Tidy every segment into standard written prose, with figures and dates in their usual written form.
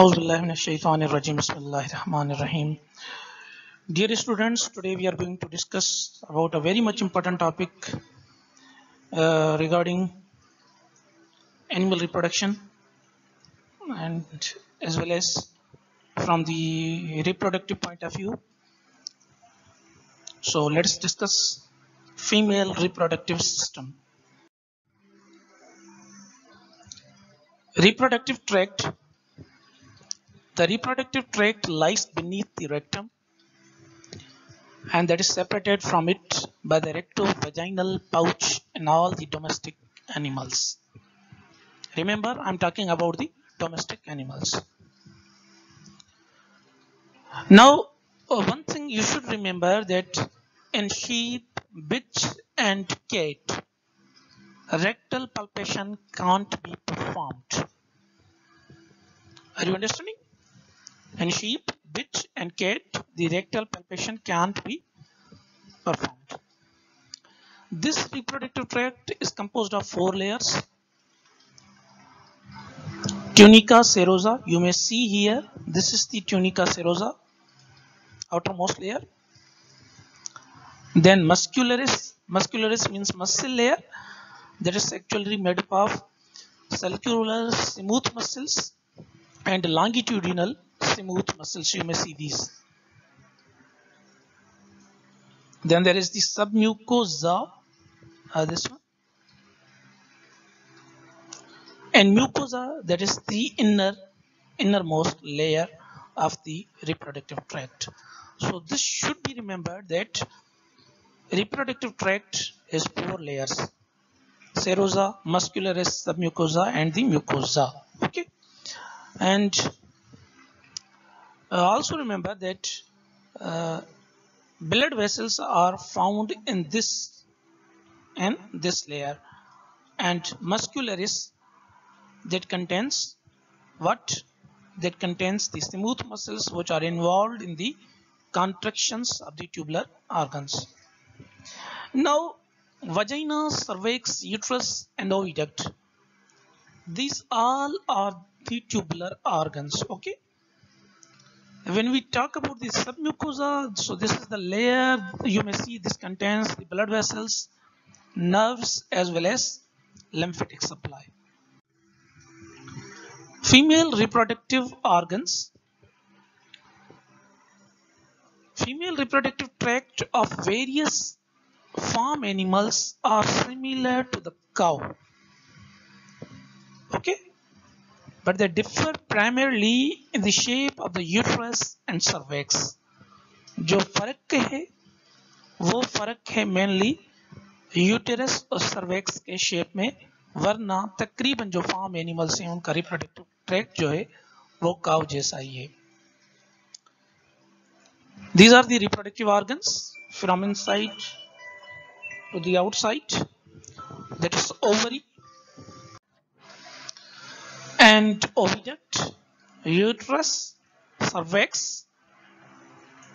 Auzubillahiminash-shaytanir-rajim. Bismillahir-rahmanir-rahim. Dear students, today we are going to discuss about a very much important topic regarding animal reproduction, and as well as from the reproductive point of view. So let's discuss female reproductive system. Reproductive tract. The reproductive tract lies beneath the rectum, and that is separated from it by the recto-vaginal pouch in all the domestic animals. Remember, I'm talking about the domestic animals. Now, one thing you should remember that in sheep, bitch, and cat, rectal palpation can't be performed. Are you understanding? In sheep, bitch, and cat, the rectal palpation can't be performed. This reproductive tract is composed of 4 layers. Tunica serosa, you may see here, this is the tunica serosa, outermost layer. Then muscularis, muscularis means muscle layer, that is actually made up of circular smooth muscles and longitudinal smooth muscles, you may see these. Then there is the submucosa, this one, and mucosa, that is the innermost layer of the reproductive tract. So this should be remembered that reproductive tract is 4 layers: serosa, muscularis, submucosa, and the mucosa. Okay, and also remember that blood vessels are found in this layer, and muscularis, that contains what? That contains the smooth muscles which are involved in the contractions of the tubular organs. Now, vagina, cervix, uterus, and oviduct, these all are the tubular organs. Okay. When we talk about the submucosa, so this is the layer, you may see this contains the blood vessels, nerves, as well as lymphatic supply. Female reproductive organs. Female reproductive tract of various farm animals are similar to the cow. Okay, but they differ primarily in the shape of the uterus and cervix. जो फर्क है वो फर्क है mainly uterus और cervix के shape में, वरना तकरीबन जो फार्म एनिमल्स हैं उनका रिप्रोडक्टिव ट्रैक्ट जो है वो काउ जैसा ही है. These are the reproductive organs from inside to the outside, that is ovary and oviduct, uterus, cervix,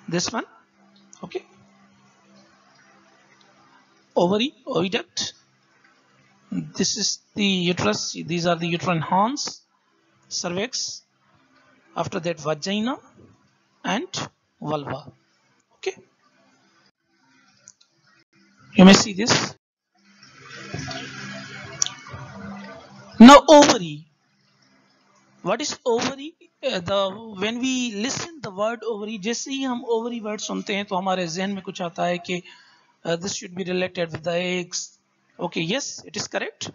this one. Okay, ovary, oviduct, this is the uterus, these are the uterine horns, cervix, after that vagina and vulva. Okay, you may see this. Now ovary, what is ovary? When we listen the word ovary, जैसे ही हम ovary word सुनते हैं तो हमारे जहन में कुछ आता है कि this should be related with the eggs. Okay, yes, it is correct,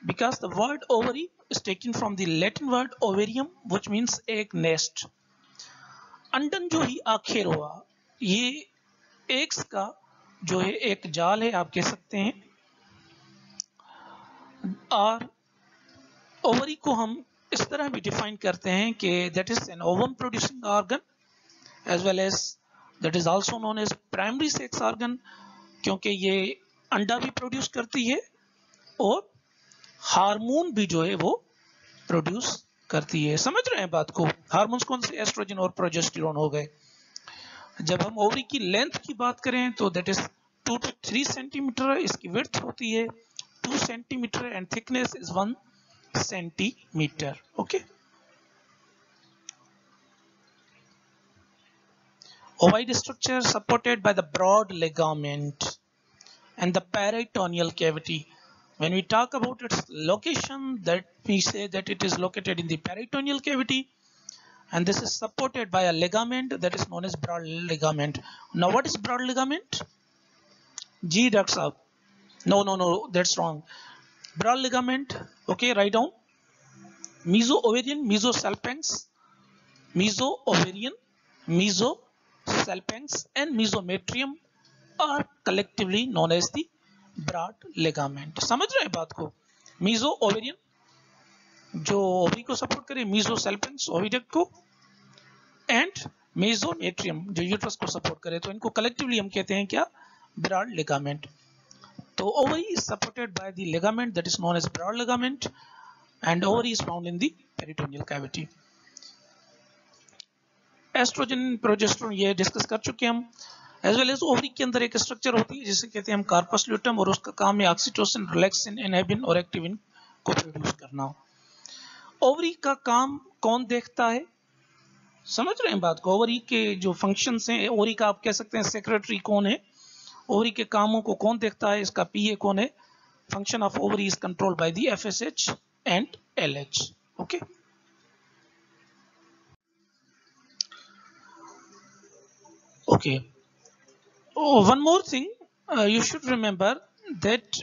because the word ovary is taken from the Latin word ovarium, which means egg nest. अंडन जो ही आखिर हुआ, ये eggs का जो है एक जाल है, आप कह सकते हैं. और ओवरी को हम इस तरह भी डिफाइन करते हैं कि that is an ovum producing organ as well as that is also known as primary sex organ, क्योंकि ये अंडा भी प्रोड्यूस करती है और हार्मोन भी जो है वो प्रोड्यूस करती है. समझ रहे हैं बात को? हार्मोन्स कौन से? एस्ट्रोजन और प्रोजेस्टेरोन हो गए. जब हम ओवरी की लेंथ की बात करें तो दैट इज 2 to 3 सेंटीमीटर इसकी विड्थ होती है, 2 centimetre, and thickness is 1 centimetre. Okay, Ovoid structure supported by the broad ligament and the peritoneal cavity. When we talk about its location, that we say that it is located in the peritoneal cavity, and this is supported by a ligament that is known as broad ligament. Now, what is broad ligament? G, Dr. Saab. No, that's wrong. Broad ligament, okay, write down. Meso-ovarian, mesosalpinx, meso-ovarian, mesosalpinx, and mesometrium are collectively known as the broad ligament. समझ रहे हैं बात को? Meso-ovarian जो ovary को support करे, mesosalpinx oviduct को, and mesometrium जो यूट्रस को सपोर्ट करे, तो इनको कलेक्टिवली हम कहते हैं क्या? broad ligament. So ovary is supported by the ligament that is known as broad ligament, and ovary is found in the peritoneal cavity. Estrogen, progesterone ये डिस्कस कर चुके हम. एज वेल एज ओवरी के अंदर एक स्ट्रक्चर होती है जिसे कहते हैं हम कार्पस ल्यूटम, और उसका काम है ऑक्सीटोसिन, रिलैक्सिन, इनहिबिन और एक्टिविन को प्रोड्यूस करना. ओवरी का काम कौन देखता है? समझ रहे हैं बात को? ओवरी के जो फंक्शंस हैं, ओवरी का आप कह सकते हैं सेक्रेटरी कौन है, ओवरी के कामों को कौन देखता है, इसका पीए कौन है. Function of ovary is controlled by the FSH and LH. Okay, okay. Oh, one more thing, you should remember that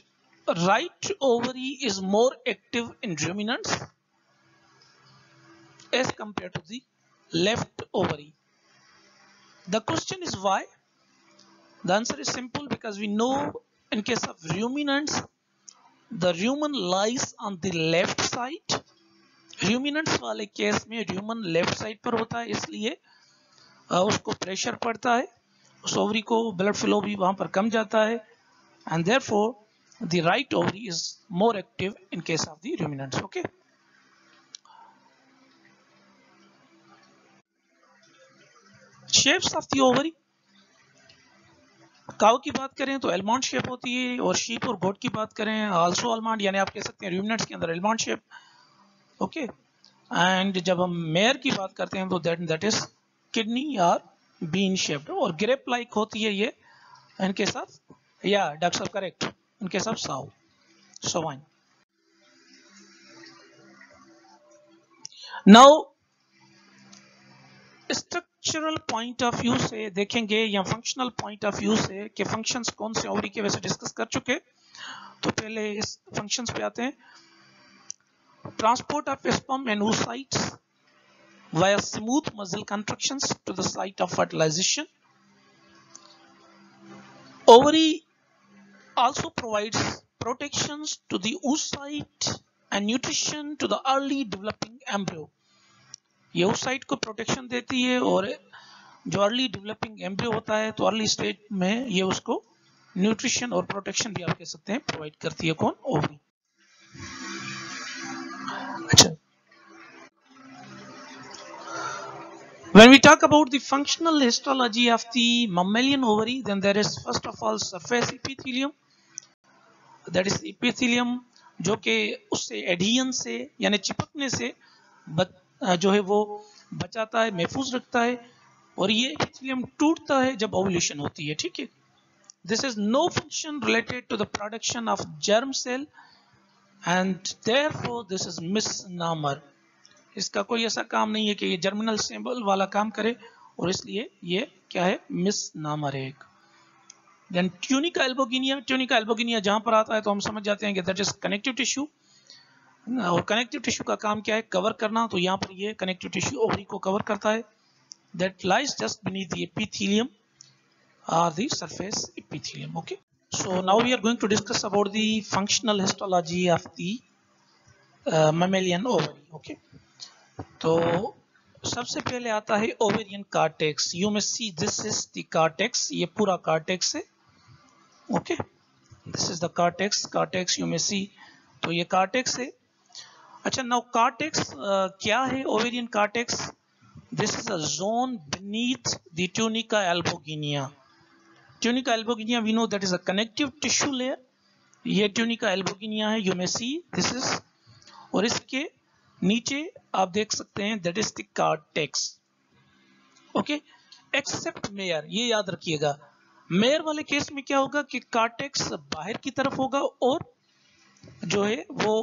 right ovary is more active in ruminants as compared to the left ovary. The question is why? The answer is simple, because we know in case of ruminants, the rumen lies on the left side. Ruminants वाले case में rumen left side पर होता है, इसलिए उसको pressure पड़ता है, उस ओवरी को ब्लड फ्लो भी वहां पर कम जाता है, and therefore the right ovary is more active in case of the ruminants. Okay. Shapes of the ovary. Cow की बात करें तो एलमंड शेप होती है, और शीप और गोट की बात करें आल्सो आलमंड, यानी आप कह सकते हैं रूमिनेंट्स के अंदर एलमंड शेप. ओके, एंड जब हम मेयर की बात करते हैं तो दैट इज किडनी और बीन शेप्ड, और ग्रेप लाइक होती है ये इनके साथ, या डॉक्टर साहब करेक्ट, इनके साथ साउ swine. Now structural point of view से देखेंगे, या फंक्शनल पॉइंट ऑफ व्यू से कि फंक्शंस कौन से ओवरी के वैसे डिस्कस कर चुके, तो पहले इस फंक्शंस पे आते हैं. Transport of sperm and oocytes via smooth muscle contractions to the site of fertilization. Ovary also provides protections to the oocyte and nutrition to the early developing embryo. ये oocyte को प्रोटेक्शन देती है, और जो early developing embryo होता है तो early stage में ये उसको न्यूट्रिशन और प्रोटेक्शन भी आप कह सकते हैं प्रोवाइड करती है. कौन? ओवरी. अच्छा, when we talk about the functional histology of the mammalian ovary, then there is first of all surface epithelium, that is epithelium जो कि उससे एडहियन से यानी चिपकने से जो है वो बचाता है, महफूज रखता है, और ये epithelium टूटता है जब ओवुलेशन होती है. ठीक है. This is no function related to the production of germ cell, and therefore this is misnomer. इसका कोई ऐसा काम नहीं है कि ये जर्मिनल सिंबल वाला काम करे, और इसलिए ये क्या है? मिसनामर है एक. Then tunica albuginea. Tunica albuginea जहां पर आता है तो हम समझ जाते हैं कि दैट इज कनेक्टिव टिश्यू, और कनेक्टिव टिश्यू का काम क्या है? कवर करना. तो यहाँ पर ये कनेक्टिव टिश्यू ओवरी को कवर करता है. That lies just beneath the epithelium और the surface epithelium. Okay, so now we are going to discuss about the functional histology of the mammalian ovary. Okay, तो सबसे पहले आता है ovarian cortex. You may see this is the cortex, ये पूरा cortex है. Okay, this is the cortex. Cortex you may see, तो ये कार्टेक्स है. अच्छा, नाउ कार्टेक्स क्या है? Ovarian cortex, this is a zone beneath the tunica albuginea. Tunica albuginea we know that is a connective tissue layer. ये tunica albuginea है, you may see this is, और इसके नीचे आप देख सकते हैं that is the cortex. Okay, except mayor, ये याद रखिएगा। मेयर वाले केस में क्या होगा कि कार्टेक्स बाहर की तरफ होगा और जो है वो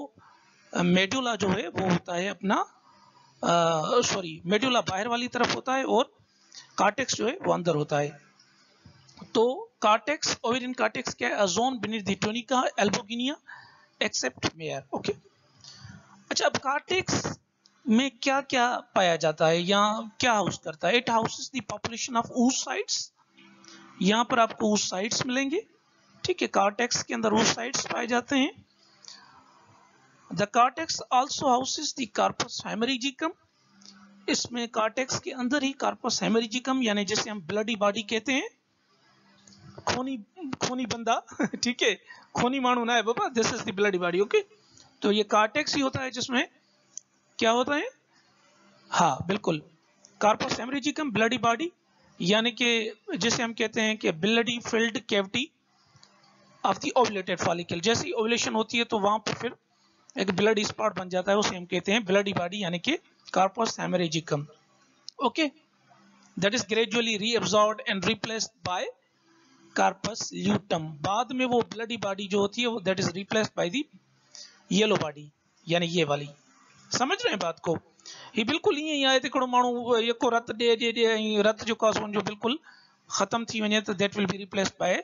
मेडुला जो है वो होता है अपना मेडुला बाहर वाली तरफ होता है और कार्टेक्स जो है वो अंदर होता है। तो कार्टेक्स, ओवेरियन कार्टेक्स क्या है? Zone beneath the tunica albuginea except mayor. Okay, अच्छा, अब कार्टेक्स में क्या क्या पाया जाता है या क्या हाउस करता है? It houses the population of oocytes। यहाँ पर आपको oocytes मिलेंगे, ठीक है। कार्टेक्स के अंदर oocytes पाए जाते हैं। The cortex also houses the corpus hemorrhagicum. इसमें कार्टेक्स के अंदर ही कार्पस हेमरेजिकम यानी जिसे हम ब्लडी बॉडी कहते हैं, खूनी बंदा ठीक है, खूनी मानू ना है बाबा, this is the bloody body. Okay, तो ये कार्टेक्स ही होता है जिसमें क्या होता है? हाँ बिल्कुल, कार्पस हेमरेजिकम ब्लडी बॉडी, यानी कि जिसे हम कहते हैं कि bloody filled cavity of the ovulated follicle. जैसी ओवुलेशन होती है तो वहां पर फिर एक ब्लडी स्पॉट बन जाता है, उसे हम कहते हैं ब्लडी बॉडी यानी कि corpus hemorrhagicum. Okay, that is gradually reabsorbed and replaced by corpus luteum. बाद में वो ब्लडी बॉडी जो होती है वो that is replaced by the yellow body, यानी ये वाली। समझ रहे हैं बात को? ये बिल्कुल ईअं ई आहे त हिकिड़ो माण्हू यको रत ॾे रत जेको आहे जो बिल्कुल ख़त्म थी वञे त that will be replaced by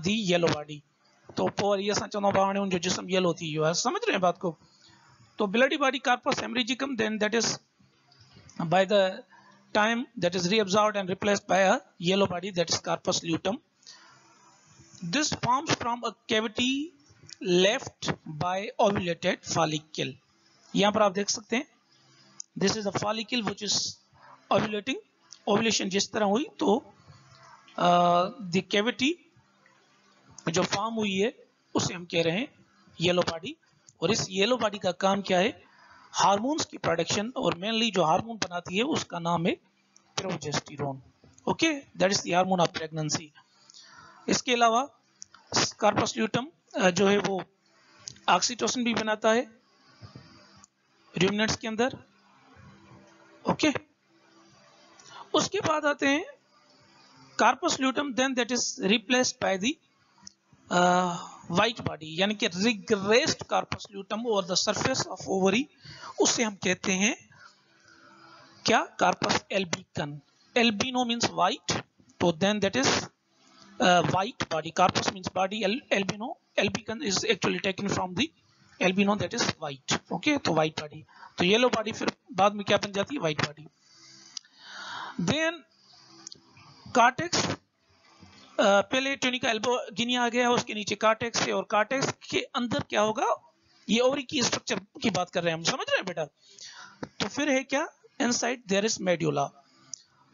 the yellow body. तो पोइ वरी असां चवंदा आहियूं हाणे उनजो जिस्म येलो थी वियो आहे। समझ रहे हैं बात को? तो bloody body corpus hemorrhagicum, then that is by the time that is reabsorbed and replaced by a yellow body that is corpus luteum. This forms from a cavity left by ovulated follicle. यहाँ पर आप देख सकते हैं, this is a follicle which is ovulating. Ovulation जिस तरह हुई तो द कैविटी जो फॉर्म हुई है उसे हम कह रहे हैं येलो बॉडी। और इस येलो बॉडी का काम क्या है? हार्मोन्स की प्रोडक्शन, और मेनली जो हार्मोन बनाती है उसका नाम है progesterone. Okay, that is the hormone of pregnancy. इसके अलावा कार्पस ल्यूटम जो है वो ऑक्सीटोसिन भी बनाता है रूमिनेंट्स के अंदर। ओके, उसके बाद आते हैं corpus luteum, then that is replaced by the white body, यानी कि regressed corpus luteum over the surface of ovary, उसे हम कहते हैं क्या? Corpus albicans. Albino means white, तो then that is white body. Corpus means body, albino, albicans is actually taken from the albino that is white. Okay, तो white body, तो yellow body फिर बाद में क्या बन जाती है? White body. देन कार्टेक्स, पहले ट्यूनिका एल्बोगिनिया आ गया, उसके नीचे कार्टेक्स है, और कार्टेक्स के अंदर क्या होगा? ये ओवरी की स्ट्रक्चर की बात कर रहे हैं हम, समझ रहे हैं बेटा? तो फिर है क्या? Inside there is medulla.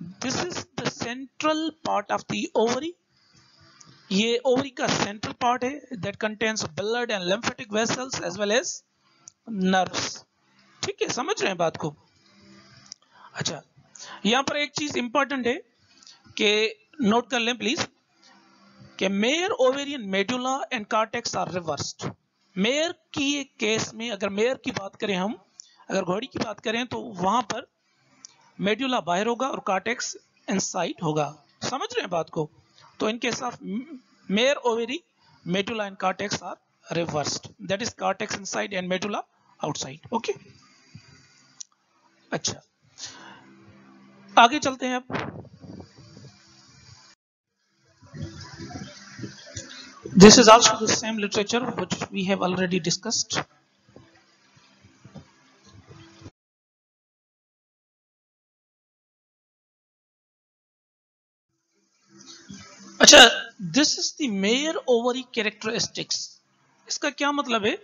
This is the central part of the ovary. ये ओवरी का सेंट्रल पार्ट है that contains blood and lymphatic vessels as well as nerves. ठीक है, समझ रहे हैं बात को? अच्छा, यहां पर एक चीज इंपॉर्टेंट है कि नोट कर लें प्लीज, कि mare, ovarian, medulla and cortex are reversed. Mare की केस में अगर मेयर की बात करें हम, अगर घोड़ी की बात करें तो वहां पर मेडुला बाहर होगा और कार्टेक्स इनसाइड होगा। समझ रहे हैं बात को? तो इनके साथ mare, ovary, medulla and cortex are reversed, that is cortex inside and medulla outside. Okay, अच्छा, आगे चलते हैं अब। This is also the same literature which we have already discussed. अच्छा, this is the Mayer ovary characteristics. इसका क्या मतलब है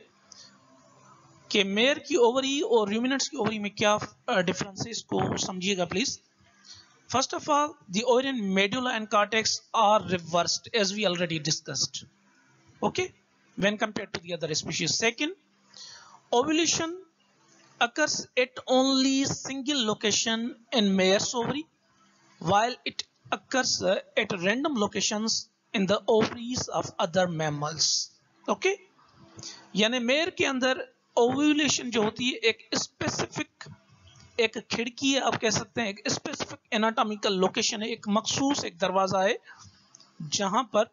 कि मेयर की ओवरी और रूमिनेंट्स की ओवरी में क्या डिफरेंस है, इसको समझिएगा please. First of all, the ovarian medulla and cortex are reversed as we already discussed. Okay, when compared to the other species. Second, ovulation occurs at only single location in mare's ovary, while it occurs at random locations in the ovaries of other mammals. Okay, यानी mayor के अंदर ovulation जो होती है एक specific, एक खिड़की है आप कह सकते हैं, एक स्पेसिफिक एनाटॉमिकल लोकेशन है, एक मखसूस एक दरवाजा है जहां पर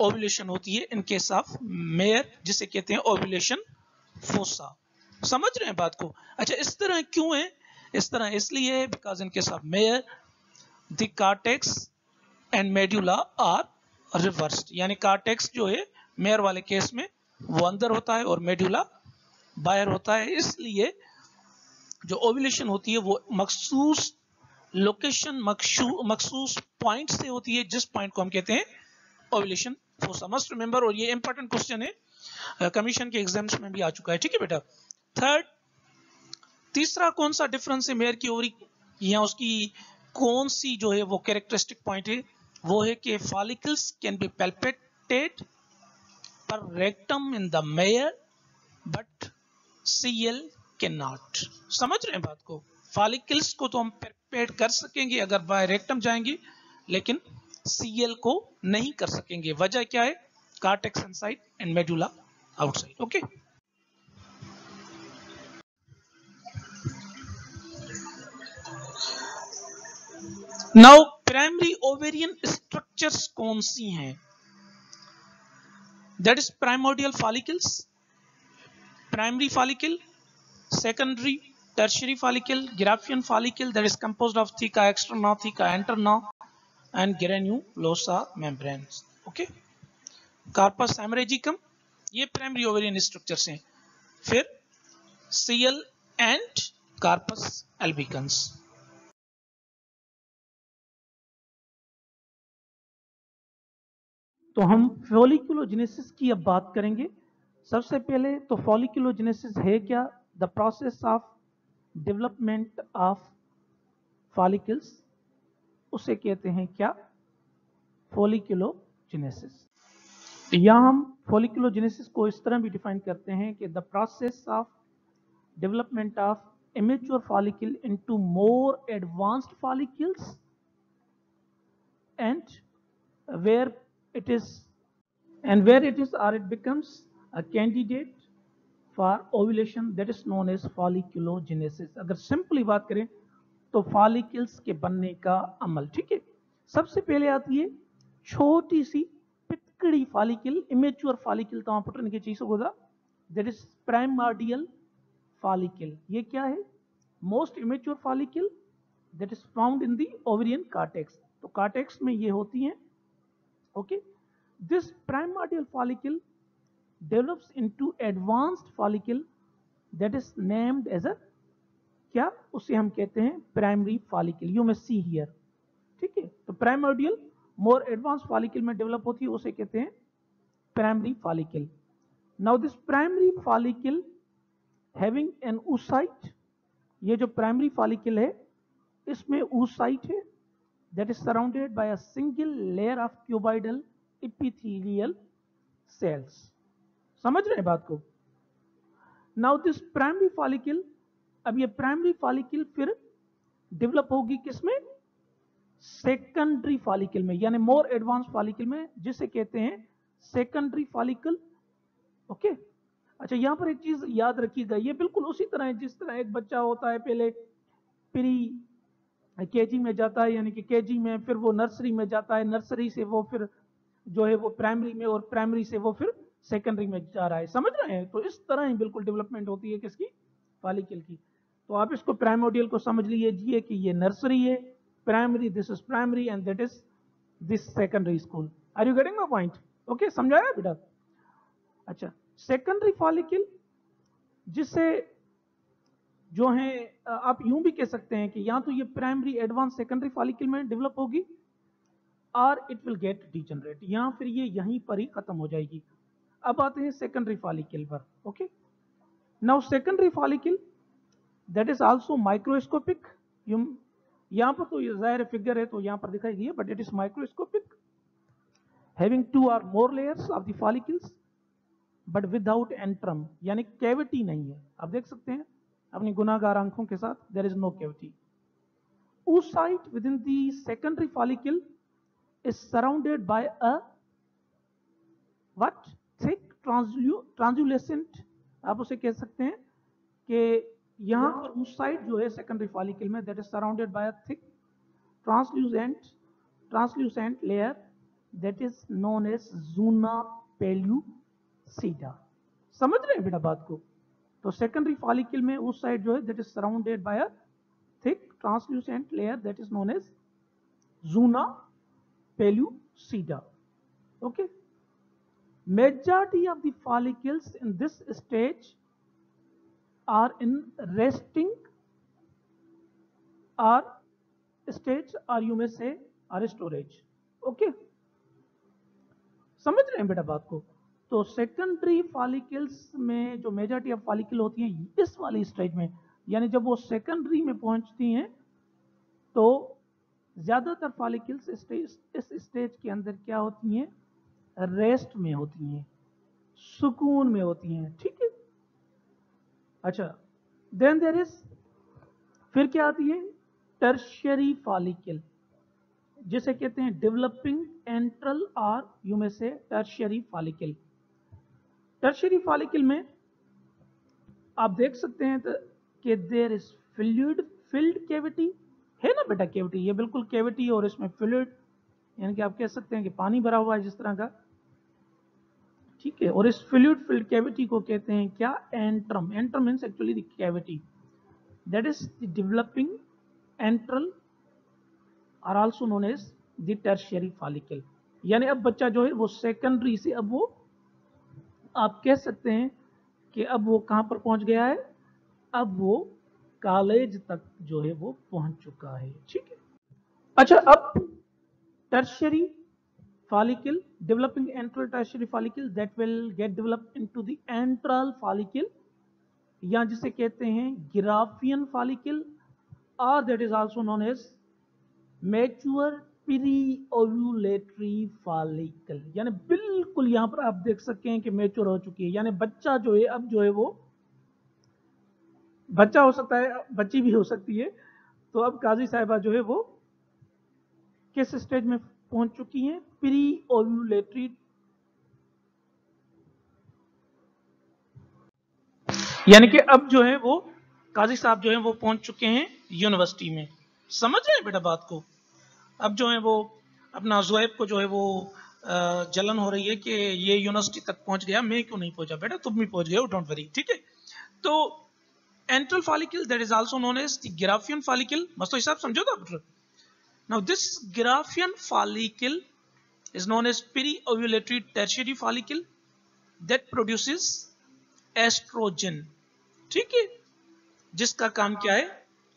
ओव्यूलेशन होती है इन केस ऑफ मेयर, जिसे कहते हैं ओव्यूलेशन फोसा। समझ रहे हैं बात को? अच्छा, इस तरह क्यों है? इस तरह इसलिए because in case of mare the cortex and medulla are reversed, यानी कार्टेक्स जो है मेयर वाले केस में वो अंदर होता है और मेडुला बाहर होता है, इसलिए जो ओव्यूलेशन होती है वो मखसूस लोकेशन मखसूस पॉइंट से होती है, जिस पॉइंट को हम कहते हैं ओव्यूलेशन फोसा। मस्ट रिमेंबर, और ये इंपॉर्टेंट क्वेश्चन है, कमीशन के एग्जाम्स में भी आ चुका है, ठीक है बेटा। थर्ड, तीसरा कौन सा डिफरेंस है मेयर की ओवरी, या उसकी कौन सी जो है वो कैरेक्टरिस्टिक पॉइंट है, वो है कि follicles can be palpated per rectum in the mare but CL cannot. समझ रहे हैं बात को? फॉलिकल्स को तो हम पैल्पेट कर सकेंगे अगर बाय रेक्टम जाएंगे, लेकिन सीएल को नहीं कर सकेंगे। वजह क्या है? Cortex inside and medulla outside. Okay, now primary ovarian structures कौन सी हैं? That is primordial follicles, primary follicle, secondary tertiary follicle, Graafian follicle that is composed of theca externa, theca interna and granulosa membranes. Okay, Carpus haemorrhagicum, ये primary ovarian structures हैं। फिर CL and Carpus albicans। तो हम folliculogenesis की अब बात करेंगे। सबसे पहले तो फॉलिकुलोजेनेसिस है क्या? The process of development of follicles, उसे कहते हैं क्या? फॉलिकुलोजेनेसिस। यहाँ हम फॉलिकुलोजेनेसिस को इस तरह भी डिफाइन करते हैं कि the process of development of immature follicle into more advanced follicles, and where it is or it becomes a candidate for ovulation, that is known as folliculogenesis। अगर सिंपली बात करें तो फॉलिकल्स के बनने का अमल, ठीक है। सबसे पहले आती है छोटी सी पितकड़ी फॉलिकल, इमेच्योर फॉलिकल तो पुटन के चीज होगा, दैट इज प्राइमर्डियल फॉलिकल। ये क्या है? Most immature follicle that is found in the ovarian cortex. तो कार्टेक्स में ये होती हैं। Okay, this primordial follicle develops into advanced follicle that is named as a क्या? उसे हम कहते हैं primary follicle. You may see here, ठीक है। तो प्राइमर्डियल मोर एडवांस फॉलिकल में डेवलप होती है, उसे कहते हैं primary follicle. Now this primary follicle having an oocyte, ये जो प्राइमरी फॉलिकल है इसमें oocyte है that is surrounded by a single layer of cuboidal epithelial cells। समझ रहे हैं बात को? नाउ दिस प्राइमरी फॉलिकल, अब ये प्राइमरी फॉलिकल फिर डेवलप होगी किसमें? सेकेंडरी फॉलिकल में, यानी मोर एडवांस फॉलिकल में, जिसे कहते हैं सेकेंडरी फॉलिकल। ओके, अच्छा यहां पर एक चीज याद रखिएगा, ये बिल्कुल उसी तरह है जिस तरह एक बच्चा होता है, पहले प्री केजी में जाता है, यानी कि केजी में, फिर वो नर्सरी में जाता है, नर्सरी से वो फिर जो है वो प्राइमरी में, और प्राइमरी से वो फिर सेकेंडरी में जा रहा है। समझ रहे हैं? तो इस तरह ही बिल्कुल डेवलपमेंट होती है किसकी? फॉलिकल की। तो आप इसको प्राइमोडियल को समझ लीजिए कि ये नर्सरी है, primary, this is primary and that is this secondary school. Are you getting my point? Okay, समझाया बेटा? अच्छा, सेकेंडरी फॉलिकल जिससे जो है आप यूं भी कह सकते हैं कि या तो ये प्राइमरी एडवांस सेकेंडरी फॉलिकल में डेवलप होगी, और इट विल गेट डिजनरेट, या फिर ये यहीं पर ही खत्म हो जाएगी। अब आते हैं सेकेंडरी फॉलिकल पर। Okay, now secondary follicle that is also microscopic. यहां पर तो जाहिर फिगर है तो यहां पर दिखाई दिए, but it is microscopic, having 2 or more layers of the follicles but without antrum, यानी कैविटी नहीं है। आप देख सकते हैं अपनी गुनाहगार आंखों के साथ, there is no cavity. oocyte within the secondary follicle is surrounded by a what? Thick translucent, आप उसे कह सकते हैं कि यहां पर oocyte जो है सेकेंडरी फॉलिकल में, that is surrounded by a thick translucent layer that is known as zona pellucida. समझ रहे हैं बेटा बात को? तो सेकेंडरी फॉलिकल में उस साइड जो है that is surrounded by a thick translucent layer that is known as zona pellucida. Okay. Majority of the follicles in this stage are in resting or stage, or you may say or storage. Okay. समझ रहे हैं बेटा बात को? तो secondary follicles में जो majority of follicle होती हैं इस वाली स्टेज में, यानी जब वो सेकेंडरी में पहुंचती हैं तो ज्यादातर फॉलिकल्स इस स्टेज के अंदर क्या होती हैं? रेस्ट में होती हैं, सुकून में होती हैं. ठीक है. अच्छा, देन देयर इज, फिर क्या आती है? टर्शियरी फॉलिकल, जिसे कहते हैं डेवलपिंग एंट्रल और यू में से टर्शियरी फॉलिकल. टर्शियरी फॉलिकल में आप देख सकते हैं कि देयर इज फिल्ड कैविटी, है ना बेटा कैविटी? ये बिल्कुल कैविटी और इसमें फ्लूइड, यानी कि आप कह सकते हैं कि पानी भरा हुआ है जिस तरह का. ठीक है. और इस फ्लूइड फिल्ड कैविटी को कहते हैं क्या? Antrum. Antrum means actually the cavity that is the developing antral are also known as the tertiary follicle. यानी अब बच्चा जो है वो सेकेंडरी से अब वो आप कह सकते हैं कि अब वो कहां पर पहुंच गया है? अब वो कॉलेज तक जो है वो पहुंच चुका है. ठीक है. अच्छा, अब tertiary follicle, developing antral tertiary follicle that will get developed into the antral follicle, या जिसे कहते हैं गिराफियन follicle, or that is also known as mature pre-ovulatory follicle. यानी बिल्कुल यहां पर आप देख सकते हैं कि मैच्योर हो चुकी है, यानी बच्चा जो है अब जो है वो बच्चा हो सकता है, बच्ची भी हो सकती है. तो अब काजी साहिबा जो है वो किस स्टेज में पहुंच चुकी हैं? Pre ovulatory. यानी कि अब जो है वो काजी साहब जो है वो पहुंच चुके हैं यूनिवर्सिटी में. समझ रहे हैं बेटा बात को? अब जो है वो अपना ज़ुएब को जो है वो जलन हो रही है कि ये यूनिवर्सिटी तक पहुंच गया, मैं क्यों नहीं पहुंचा? बेटा तुम भी पहुंच गए हो, डोंट वरी. ठीक है. तो antral follicle that is also known as the Graafian follicle. बस तो हिसाब समझो तो बेटा. Now this Giraffian follicle is known as pre-ovulatory tertiary follicle that produces estrogen. ठीक है. जिसका काम क्या है?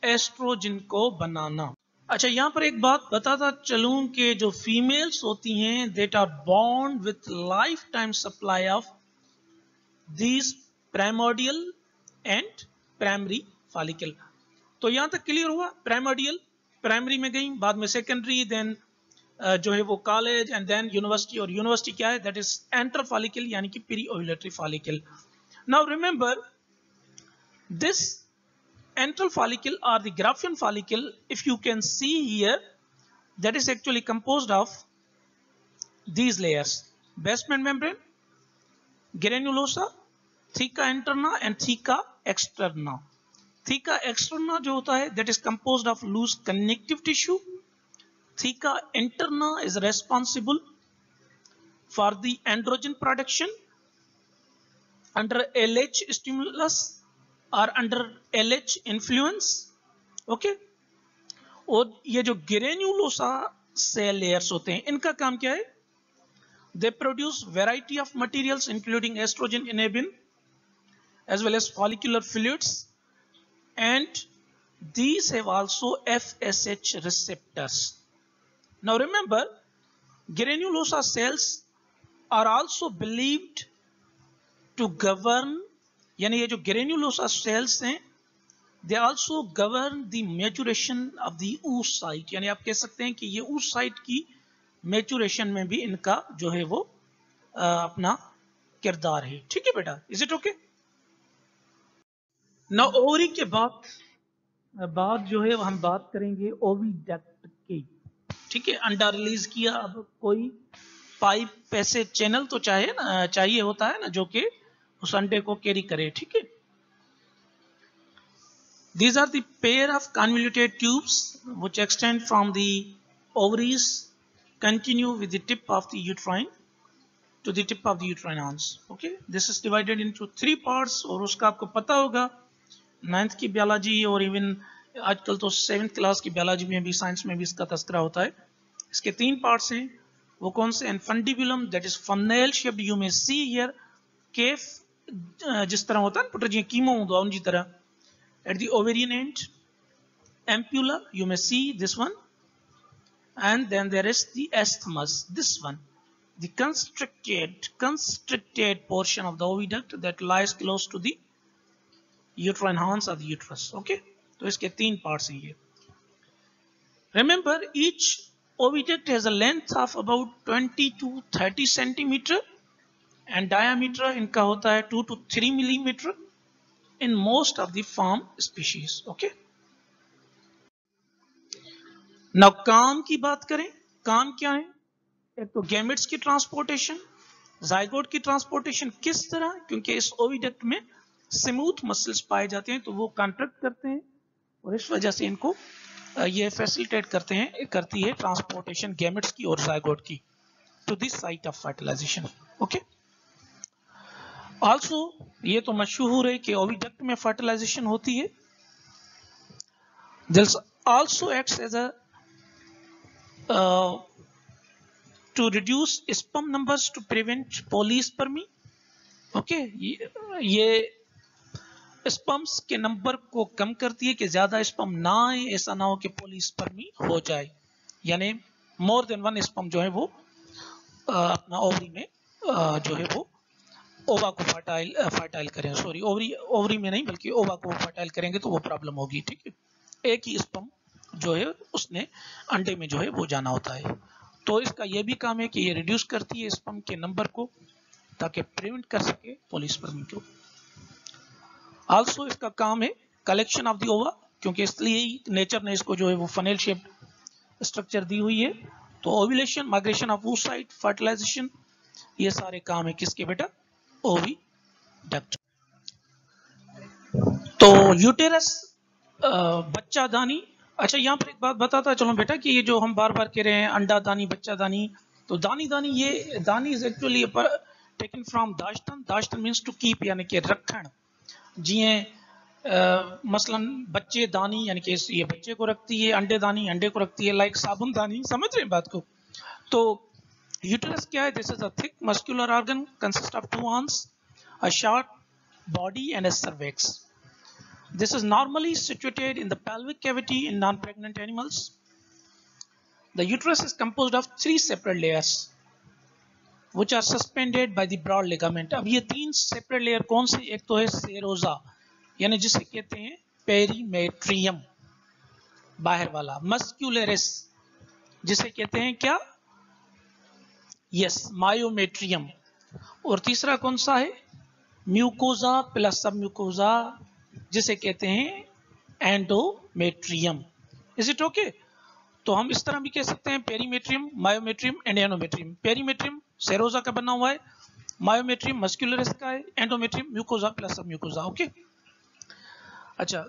एस्ट्रोजन को बनाना. अच्छा, यहां पर एक बात बताता चलूं कि जो फीमेल्स होती हैं that are born with lifetime supply of these primordial and primary follicle. तो यहां तक क्लियर हुआ? प्राइमर्डियल, प्राइमरी में गई, बाद में सेकेंडरी, देन जो है वो कॉलेज, एंड देन यूनिवर्सिटी. और यूनिवर्सिटी क्या है? दैट इज एंट्रल फॉलिकल, यानी कि pre ovulatory follicle. Now remember this antral follicle और the Graafian follicle, if you can see here, that is actually composed of these layers: basement membrane, granulosa, theca interna and theca externa. Theca externa जो होता है that is composed of loose connective tissue. Theca interna is responsible for the androgen production under LH stimulus or under LH influence. Okay. और ये जो granulosa cell layers होते हैं इनका काम क्या है? They produce variety of materials including estrogen inhibin as well as follicular fluids, and these have also FSH receptors. Now remember, granulosa cells are also believed to govern, यानी ये जो granulosa cells हैं, they also govern the maturation of the oocyte. यानी आप कह सकते हैं कि ये oocyte की मैचुरेशन में भी इनका जो है वो अपना किरदार है. ठीक है बेटा, इज इट ओके? ना ओवरी के बाद जो है हम बात करेंगे ओविडक्ट की. ठीक है. अंडा रिलीज किया, अब कोई पाइप पैसे चैनल तो चाहिए होता है ना, जो कि उस अंडे को कैरी करे. ठीक है. These are the pair of convoluted tubes which extend from the ovaries continue with the tip of the uterine to the tip of the uterine horns. Okay, this is divided into 3 parts और उसका आपको पता होगा 9th की biology और even आजकल तो 7th class की बायोलॉजी में भी साइंस में भी इसका तस्करा होता है। इसके 3 पार्ट्स हैं, वो कौन से? Infundibulum that is funnel shaped, you may see here केफ जिस तरह होता है पुत्र जी कीमो होता है उन जी तरह। At the ovarian and ampulla you may see this one, and then there is the isthmus, this one, the constricted portion of the oviduct that lies close to the uterine horns of the uterus. Okay, तो इसके 3 parts हैं ये। Remember, each oviduct has a length of about 20 to 30 centimeter and diameter इनका होता है 2 to 3 millimeter in most of the farm species. Okay. Now काम की बात करें, काम क्या है? एक तो गैमेट्स की ट्रांसपोर्टेशन, जाइगोट की ट्रांसपोर्टेशन किस तरह, क्योंकि इस ओविडक्ट में स्मूथ मसल्स पाए जाते हैं तो वो कॉन्ट्रैक्ट करते हैं और इस वजह से इनको ये फैसिलिटेट करती है ट्रांसपोर्टेशन गैमेट्स की और जाइगोट की to this site of fertilization. Okay, also ये तो मशहूर है कि ओविडक्ट में फर्टिलाइजेशन होती है। This also acts as a to reduce sperm numbers to prevent polyspermy. Okay, ये स्पर्म्स के नंबर को कम करती है कि ज्यादा स्पर्म ना आए, ऐसा ना हो कि पॉलीस्पर्मी हो जाए, यानी मोर देन वन स्पर्म जो है वो अपना ओवरी में जो है वो ओवा को फर्टाइल करें, सॉरी ओवरी में नहीं बल्कि ओवा को फर्टाइल करेंगे तो वो प्रॉब्लम होगी। ठीक है, एक ही स्पर्म जो है उसने अंडे में जो है वो जाना होता है, तो इसका यह भी काम है कि ये रिड्यूस करती है स्पर्म के नंबर को ताकि प्रिवेंट कर सके पॉलीस्पर्मी को। आल्सो इसका काम है कलेक्शन ऑफ द ओवा, क्योंकि इसलिए ही नेचर ने इसको जो है वो फनेल शेप्ड स्ट्रक्चर दी हुई है। तो ovulation, migration of oocyte, fertilization, ये सारे काम है किसके बेटा? ओविडक्ट। तो यूटेरस बच्चा दानी। अच्छा, यहाँ पर एक बात बताता चलो बेटा कि ये जो हम बार बार कह रहे हैं अंडा दानी बच्चा दानी, तो दानी ये दानी इज एक्चुअली टेकन फ्रॉम दाश्तन। दाश्तन मीन्स टू कीप, यानी कि रखण। जिए मसलन बच्चे दानी यानी कि ये बच्चे को रखती है, अंडे दानी अंडे को रखती है, लाइक साबुन दानी। समझ रहे हैं बात को? तो यूटेरस क्या है? This is a thick muscular organ consist of 2 arms, a short body and a cervix. This is normally situated in the pelvic cavity in non-pregnant animals. The uterus is composed of 3 separate layers which are suspended by the broad ligament. अब ये 3 separate layer कौन से? एक तो है सेरोजा, यानी जिसे कहते हैं पेरीमेट्रियम बाहर वाला, मस्कुलरिस जिसे कहते हैं क्या? Yes, myometrium. और तीसरा कौन सा है? म्यूकोजा प्लस सब म्यूकोजा जिसे कहते हैं एंडोमेट्रियम। Is it okay? तो हम इस तरह भी कह सकते हैं perimetrium, myometrium and endometrium. Perimetrium serosa का बना हुआ है, मायोमेट्रियम मस्कुलरिस का है, endometrium mucosa plus submucosa. Okay, अच्छा,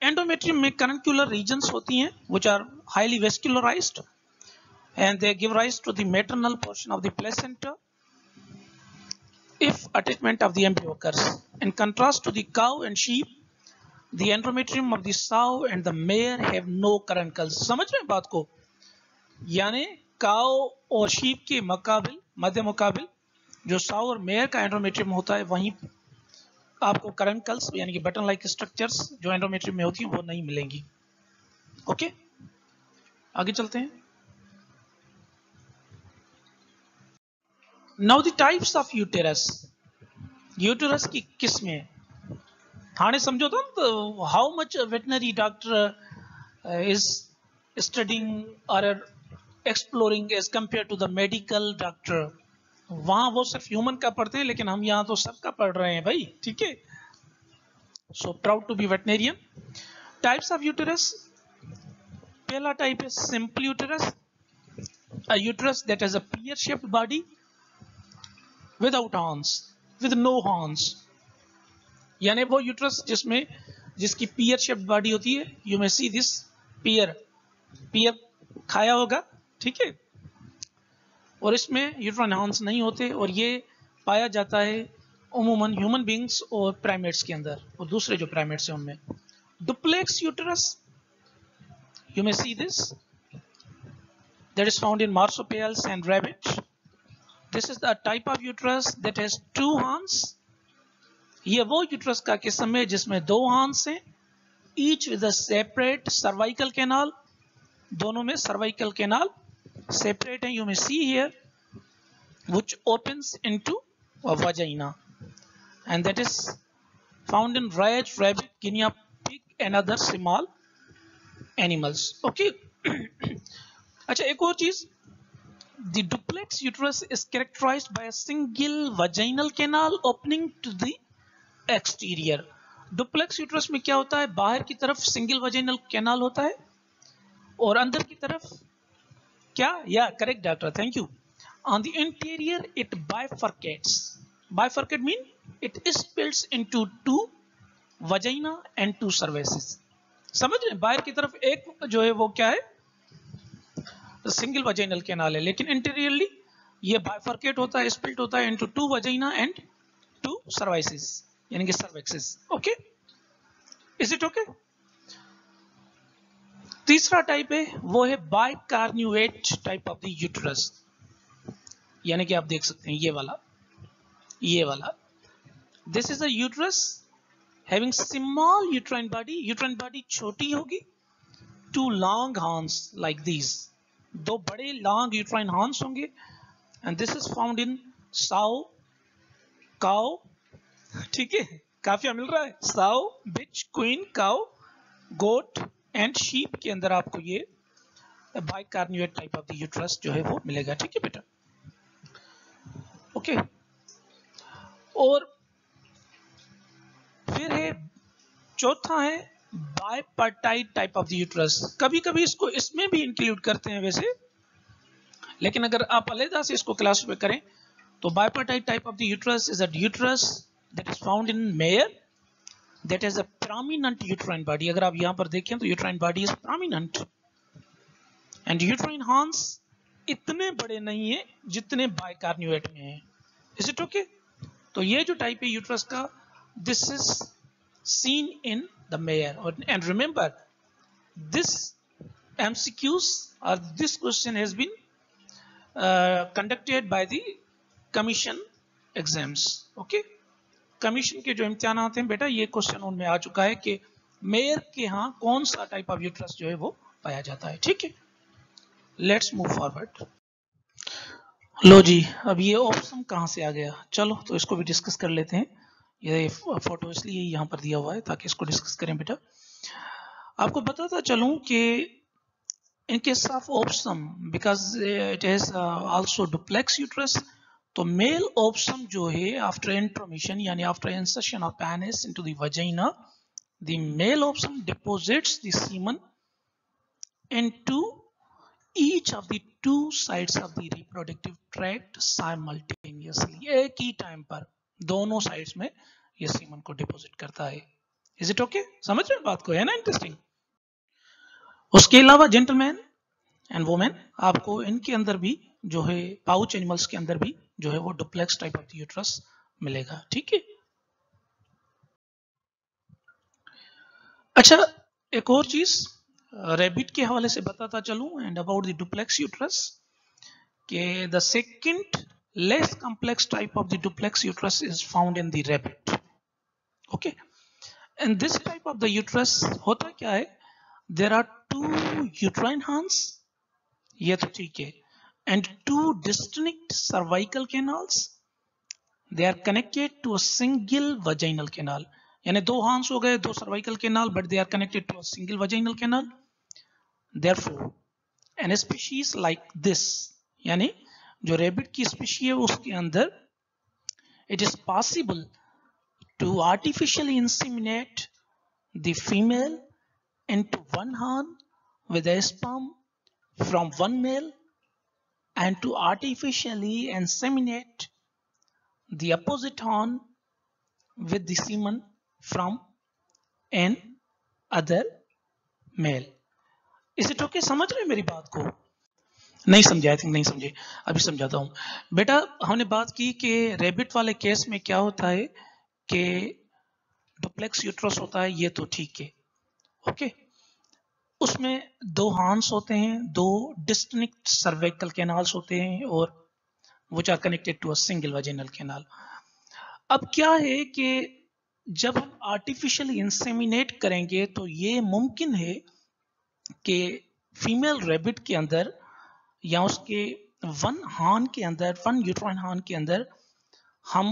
एंडोमेट्रियम में कैनक्युलर रीजन्स होती हैं which are highly vascularized and they give rise to the maternal portion of the placenta if attachment of the embryo occurs. In contrast to the cow and sheep, the endometrium of the sow and the mare have no caruncles. समझ रहे हैं बात को? यानी cow और sheep के मध्य मुकाबिल जो साउ और मेयर का एंडोमेट्रियम होता है, वहीं आपको करंकल्स यानी कि बटन लाइक स्ट्रक्चर्स जो एंडोमेट्रियम में होती हैं वो नहीं मिलेंगी। ओके, आगे चलते हैं। Now the types of uterus. Uterus की किस्में हाणे समझो था तो how much veterinary doctor is studying और exploring as compare to the medical doctor. वहां वो सिर्फ ह्यूमन का पढ़ते हैं, लेकिन हम यहाँ तो सबका पढ़ रहे हैं भाई। ठीक है, so proud to be veterinarian. Types of uterus, पहला टाइप है simple uterus, a uterus that has a pear shaped body without horns, with no horns, यानी वो यूट्रस जिसकी pear shaped body होती है। You may see this पियर, पियर खाया होगा, ठीक है। और इसमें यूट्राइन हॉर्न्स नहीं होते, और ये पाया जाता है उमूमन ह्यूमन बींग्स और प्राइमेट्स के अंदर, और दूसरे जो प्राइमेट्स हैं उनमें। Duplex uterus, you may see this, that is found in marsupials and rabbit. This is the type of uterus that has two horns. ये वो यूट्रस का किस्म है जिसमें दो हॉर्न्स हैं, each with a separate cervical canal. दोनों में cervical canal separate हैं, you may see here, which opens into a vagina, and that is found in rat, rabbit, guinea pig and other small animals. Okay. अच्छा, एक और चीज, the duplex uterus is characterized by a single vaginal canal opening to the exterior. Duplex uterus में क्या होता है, बाहर की तरफ सिंगल वजाइनल कैनाल होता है, और अंदर की तरफ क्या, या correct doctor, thank you, on the interior it bifurcates. Bifurcate mean it splits into two vagina and two cervices. समझ रहे हैं, बाहर की तरफ एक जो है वो क्या है, सिंगल वजाइनल कैनाल है, लेकिन इंटीरियरली ये बाइफरकेट होता है, स्प्लिट होता है into two vagina and two cervices, यानी कि cervixes. Okay, is it okay? तीसरा टाइप है वो है bicornuate type of the uterus, यानी कि आप देख सकते हैं ये वाला, ये वाला. This is a uterus having small uterine body. Uterine body छोटी होगी, two long horns like these, दो बड़े लॉन्ग यूट्राइन हॉर्न्स होंगे, and this is found in sow, cow, ठीक है, काफिया मिल रहा है, sow, bitch, queen, cow, goat and sheep के अंदर आपको ये bicornuate type of the uterus जो है वो मिलेगा, ठीक है बेटा. ओके, और फिर है चौथा है bipartite type of the uterus. कभी कभी इसको इसमें भी इंक्लूड करते हैं वैसे, लेकिन अगर आप अलग से इसको क्लासिफाई करें तो bipartite type of the uterus is a uterus that is found in male that has a prominent uterine body. अगर आप यहाँ पर देखें तो uterine body is prominent and uterine horns इतने बड़े नहीं है जितने बाइकार्न्यूएट में हैं. Is it okay? तो ये जो टाइप है यूट्रस का, this is seen in the male. And remember, this MCQs or this question has been conducted by the commission exams. Okay? Commission के जो इम्तिहान हैं बेटा, ये क्वेश्चन उनमें आ चुका है कि मेयर के यहाँ कौन सा टाइप ऑफ यूट्रस जो है वो पाया जाता है, ठीक है. Let's move forward. लो जी, अब ये ऑप्शन कहाँ से आ गया, चलो तो इसको भी डिस्कस कर लेते हैं. ये फोटो इसलिए यहाँ पर दिया हुआ है ताकि इसको डिस्कस करें बेटा. आपको बताता चलूं कि in case of opossum, because it is also duplex uterus, तो मेल ऑप्शन जो है आफ्टर इंट्रोमिशन यानी after insertion of penis into the vagina, the male opossum deposits the semen into each of the two sides of the reproductive tract simultaneously. एक ही time पर दोनों sides में ये सीमन को डिपोजिट करता है. Is it okay? समझ रहे हैं बात को, है ना इंटरेस्टिंग. उसके अलावा जेंटलमैन एंड वुमेन, आपको इनके अंदर भी जो है पाउच एनिमल्स के अंदर भी जो है वो duplex type of the uterus मिलेगा, ठीक है. अच्छा, एक और चीज रैबिट के हवाले से बताता चलूं and about the duplex uterus, के the second less complex type of the duplex uterus is found in the rabbit. Okay, and this type of the uterus होता क्या है, there are two uterine horns, ये तो ठीक है, and two distinct cervical canals. They are connected to a single vaginal canal. यानी दो horns हो गए, दो cervical canal, but they are connected to a single vaginal canal. Therefore, an species like this, यानी जो रैबिट की species है उसके अंदर, it is possible to artificially inseminate the female into one horn with a sperm from one male, and to artificially inseminate the opposite horn with the semen from an other male. Is it okay? समझ रहे हैं मेरी बात को? नहीं समझे, I think नहीं समझे, अभी समझाता हूं। बेटा हमने बात की कि रेबिट वाले केस में क्या होता है कि डुप्लेक्स यूट्रस होता है, ये तो ठीक है, ओके। उसमें दो हार्न्स होते हैं, दो डिस्टिंक्ट सर्वाइकल कैनाल्स होते हैं, और which are connected to a single vaginal canal। अब क्या है कि जब हम आर्टिफिशियली इंसेमिनेट करेंगे तो ये मुमकिन है कि फीमेल रैबिट के अंदर या उसके वन हार्न के अंदर, वन यूट्राइन हार्न के अंदर हम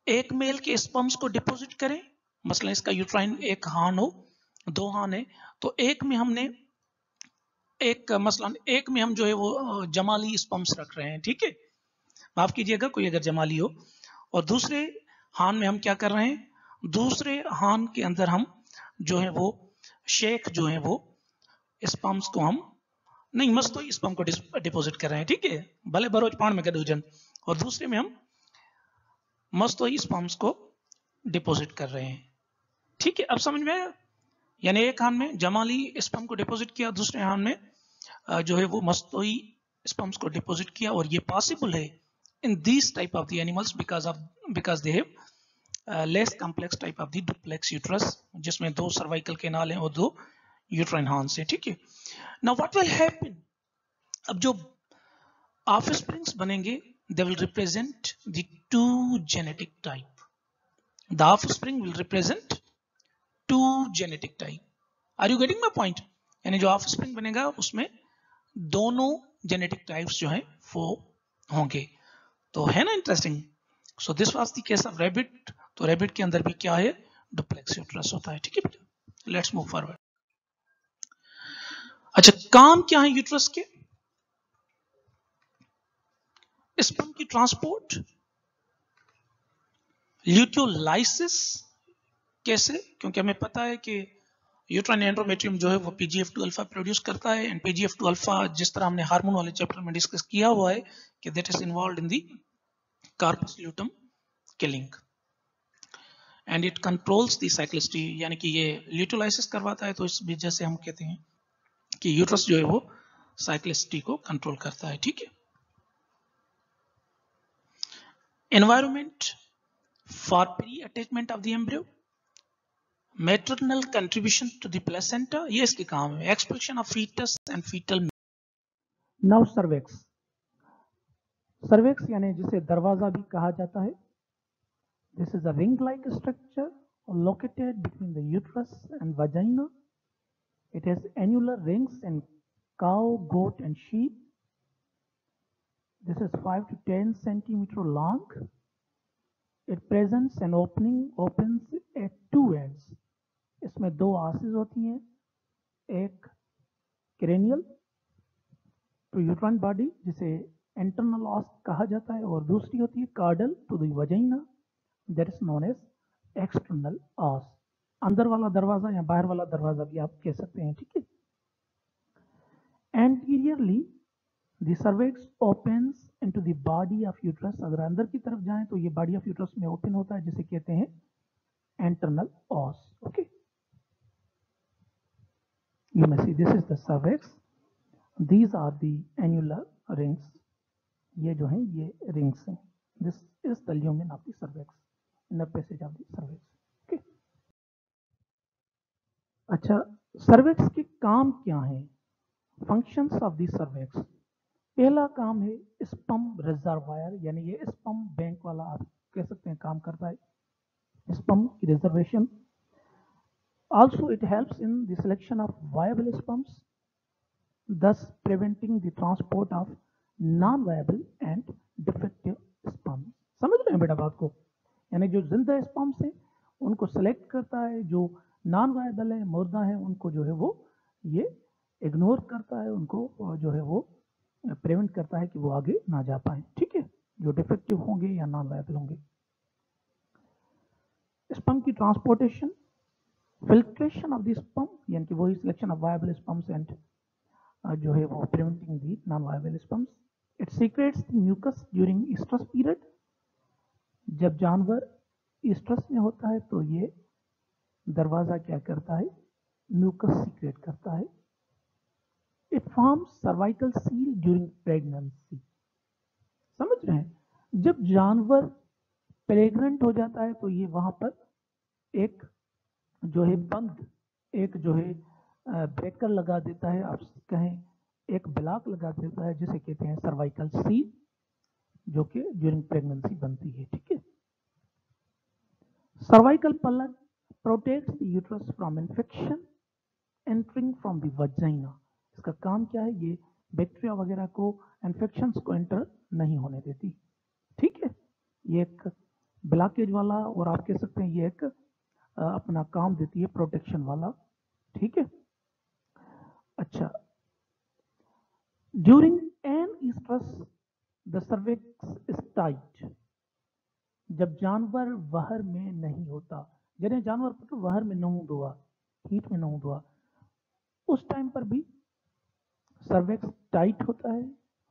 एक मेल के स्पर्म्स को डिपॉजिट करें। मसलन इसका यूट्राइन एक हार्न हो, दो हार्न है, तो एक में हमने मसलन एक में हम जो है वो जमाली स्पर्म्स रख रहे हैं, ठीक है, माफ कीजिएगा कोई अगर जमाली हो, और दूसरे हार्न में हम क्या कर रहे हैं, दूसरे हार्न के अंदर हम जो है वो शेख जो है वो स्पर्म्स को हम नहीं मस्त तो स्पर्म को डिपॉजिट कर रहे हैं, ठीक है, भले बरोज पान में गदूजन, और दूसरे में हम मस्त तो स्पर्म्स को डिपॉजिट कर रहे हैं, ठीक है। अब समझ में आया? यानी एक हार्न में जमाली स्पर्म को डिपॉजिट किया, दूसरे हार्न में जो है वो मस्तोई स्पर्म्स को डिपॉजिट किया, और ये पॉसिबल है in these type of the animals because they have less complex type of the duplex uterus, जिसमें दो cervical canal हैं और दो uterine horns हैं, ठीक है। Now what will happen? अब जो offsprings बनेंगे, they will represent the two genetic type. The offspring will represent two genetic type. Are you getting my point? यानी जो offspring बनेगा उसमें दोनों genetic types जो हैं वो होंगे, तो है ना interesting. So this was the case of rabbit. तो रैबिट के अंदर भी क्या है, डुप्लेक्स यूट्रस होता है, ठीक है बेटा। Let's move forward. अच्छा, काम क्या है यूट्रस के? स्पर्म की ट्रांसपोर्ट, ल्यूटियोलाइसिस। कैसे? क्योंकि हमें पता है कि यूट्राइन एंड्रोमेट्रियम जो है वो PGF2 अल्फा प्रोड्यूस करता है, एंड PGF2 अल्फा जिस तरह हमने हार्मोन वाले चैप्टर में डिस्कस किया हुआ है कि that is involved in the corpus luteum killing, and it controls the cyclicity, यानी कि ये ल्यूटियोलाइसिस करवाता है, तो इस वजह से हम कहते हैं कि यूट्रस जो है वो साइक्लिसिटी को कंट्रोल करता है, ठीक है। Environment for pre attachment of the embryo, maternal contribution to the placenta, ये इसके काम है। Expulsion of fetus and fetal. Now cervix, cervix यानी जिसे दरवाजा भी कहा जाता है। This is a ring like structure located between the uterus and vagina. It has annular rings in cow, goat, and sheep. This is 5 to 10 centimeter long. It presents an opens at two ends. इसमें दो आसिस होती हैं, एक cranial to uterine body जिसे internal os कहा जाता है, और दूसरी होती है caudal to the vagina, that is known as external os। अंदर वाला दरवाजा या बाहर वाला दरवाजा भी आप कह सकते हैं, ठीक है। Anteriorly, the cervix opens into the body of uterus। अगर अंदर की तरफ जाएं तो ये body of uterus में ओपन होता है, जिसे कहते हैं internal os, okay। You may see this is the cervix, these are the annular rings, ये जो हैं ये rings हैं। This is the lumen of the cervix, inner passage of the cervix, okay। अच्छा, cervix के काम क्या हैं? Functions of the cervix, पहला काम है स्पर्म रिजर्वायर, यानी ये स्पर्म बैंक वाला आप कह सकते हैं काम करता है, स्पर्म की reservation. Also it helps in the selection of viable sperms, thus preventing the transport of non-viable and defective sperm। समझ रहे हैं बेटा बात को? यानी जो जिंदा स्पर्म्स हैं उनको सेलेक्ट करता है, जो नॉन वायबल है, मुर्दा है, उनको जो है वो ये इग्नोर करता है, उनको जो है वो प्रिवेंट करता है कि वो आगे ना जा पाए, ठीक है, जो डिफेक्टिव होंगे या नॉन वायबल होंगे। स्पर्म की transportation, filtration of the sperm, यानी कि वही selection of viable sperms and जो है वो preventing the non viable sperms. It secretes the mucus during estrus period, जब जानवर ईस्ट्रस में होता है तो ये दरवाजा क्या करता है, म्यूकस सीक्रेट करता है। forms cervical seal during pregnancy. समझ रहे हैं? जब जानवर प्रेग्नेंट हो जाता है तो ये वहां पर एक जो है बंद, एक जो है ब्रेकर लगा देता है, आप कहें एक ब्लॉक लगा देता है, जिसे कहते हैं सर्वाइकल सील, जो कि ड्यूरिंग प्रेगनेंसी बनती है। ठीक है। Cervical plug protects the uterus from infection entering from the vagina. इसका काम क्या है? ये बैक्टीरिया वगैरह को, इन्फेक्शंस को एंटर नहीं होने देती। ठीक है। ये एक ब्लॉकेज वाला, और आप कह सकते हैं ये एक अपना काम देती है प्रोटेक्शन वाला। ठीक है। अच्छा, during an oestrus the cervix is tight. जब जानवर वहर में नहीं होता, जैसे जानवर तो वहर में नहीं हुआ, हीट में नहीं हुआ, उस टाइम पर भी सर्विक्स टाइट होता है।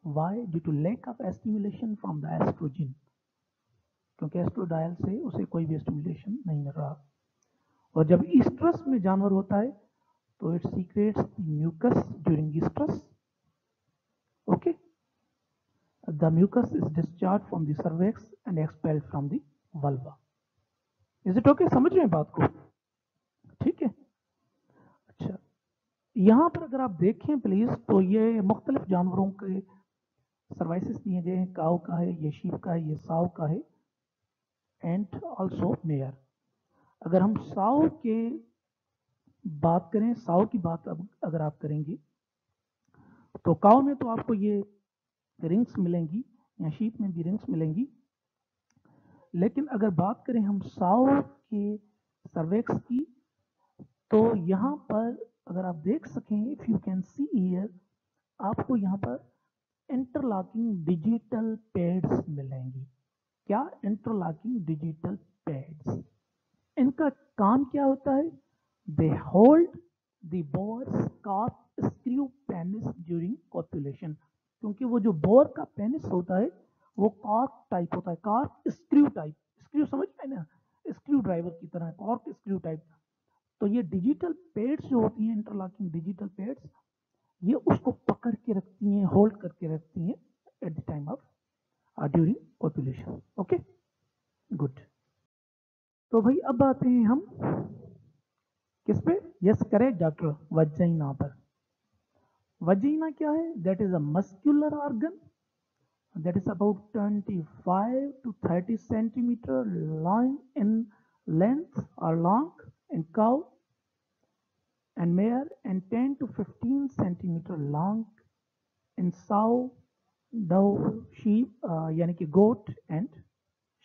Why? Due to lack of stimulation from the estrogen, क्योंकि एस्ट्रोडायल से उसे कोई भी स्टिमुलेशन नहीं मिल रहा। और जब ईस्ट्रस में जानवर होता है तो it secretes the mucus during estrus. Okay, the mucus is discharge from the cervix and expelled from the vulva. Is it okay? समझ रहे हैं बात को? ठीक है। अच्छा, यहां पर अगर आप देखें प्लीज, तो ये मुख्तलिफ जानवरों के सर्वाइसिस दिए गए हैं। काऊ का है, ये शीप का है, ये साव का है, एंड ऑल्सो मेयर। अगर हम साव के बात करें, साव की बात अगर आप करेंगे तो काऊ में तो आपको ये रिंग्स मिलेंगी, या शीप में भी रिंग्स मिलेंगी। लेकिन अगर बात करें हम साव के सर्वेक्स की, तो यहाँ पर अगर आप देख सकें, if you can see here, आपको यहाँ पर इंटरलॉकिंग डिजिटल पैड्स मिलेंगी। क्या? Interlocking digital pads. इनका काम क्या होता है? They hold the boar's corkscrew penis during copulation. क्योंकि वो जो बोर का पेनिस होता है वो कॉर्क टाइप होता है, कॉर्क स्क्रू टाइप। स्क्रू समझ में ना, स्क्रू ड्राइवर की तरह, कॉर्क स्क्रू टाइप। तो ये डिजिटल पैड्स जो होती हैं, इंटरलॉकिंग डिजिटल पैड्स, ये उसको पकड़ के रखती हैं, होल्ड करके रखती हैं at the time of during copulation. Okay, good. तो भाई अब आते हैं हम किस पे? यस करेक्ट डॉक्टर, वजाइना पर। वजाइना क्या है? That is a muscular organ that is about 25 to 30 centimeter long in length or long in cow and mare, and 10 to 15 centimeter long in sow, dove, sheep, यानी कि goat and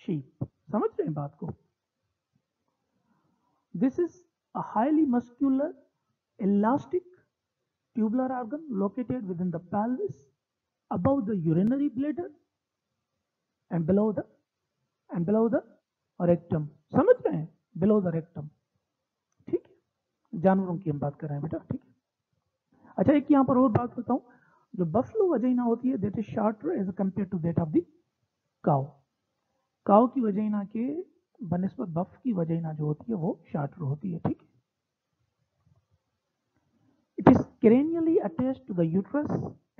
sheep। समझ रहे हैं बात को? This is a highly muscular, elastic, tubular organ located within the pelvis, above the urinary bladder and below the rectum। समझ रहे हैं? below the rectum। ठीक है, जानवरों की हम बात कर रहे हैं बेटा। ठीक है। अच्छा, एक यहाँ पर और बात बताऊं, जो बफलो वजाइना होती है, that is shorter as compare to that of the cow. Cow की वजाइना के बनिस्बत बफ की वजाइना जो होती है वो शॉर्टर होती है। ठीक है। It is cranially attached to the uterus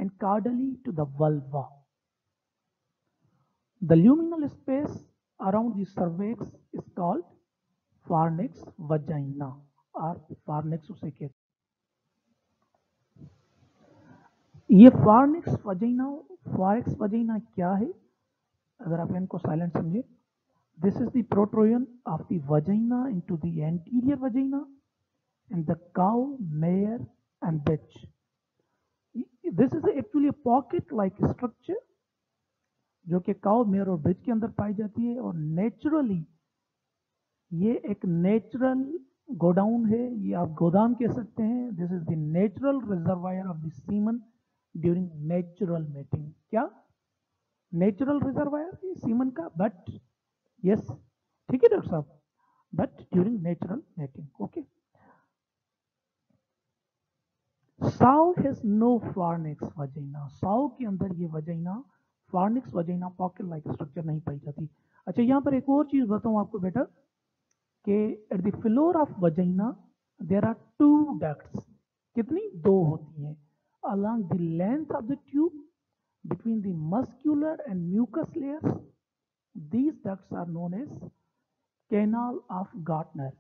and caudally to the vulva. The luminal space around the cervix is called fornix vagina, और फार्निक्स उसे कहते हैं। ये फार्निक्स वजाइना क्या है? अगर आप इनको साइलेंट समझे, this is the protrusion of the vagina into the anterior vagina and the cow, mare and bitch. This is actually pocket like structure जो कि काउ, मेयर और बिच के अंदर पाई जाती है, और नेचुरली ये एक नेचुरल गोडाउन है, ये आप गोदाम कह सकते हैं। This is the natural reservoir of the semen during natural mating. क्या? नेचुरल रिजर्वायर है सीमन का, बट यस, ठीक है डॉक्टर साहब, but during natural mating. Okay. Sow has no fornix vagina. Sow के अंदर ये vagina, fornix vagina, pocket like structure नहीं पाई जाती। अच्छा, यहाँ पर एक और चीज बताऊं आपको बेटा, कि at the floor of vagina there are 2 ducts. कितनी? 2 होती हैं। along the length of the tube between the muscular and mucous layers. These ducts are known as canal of Gartner.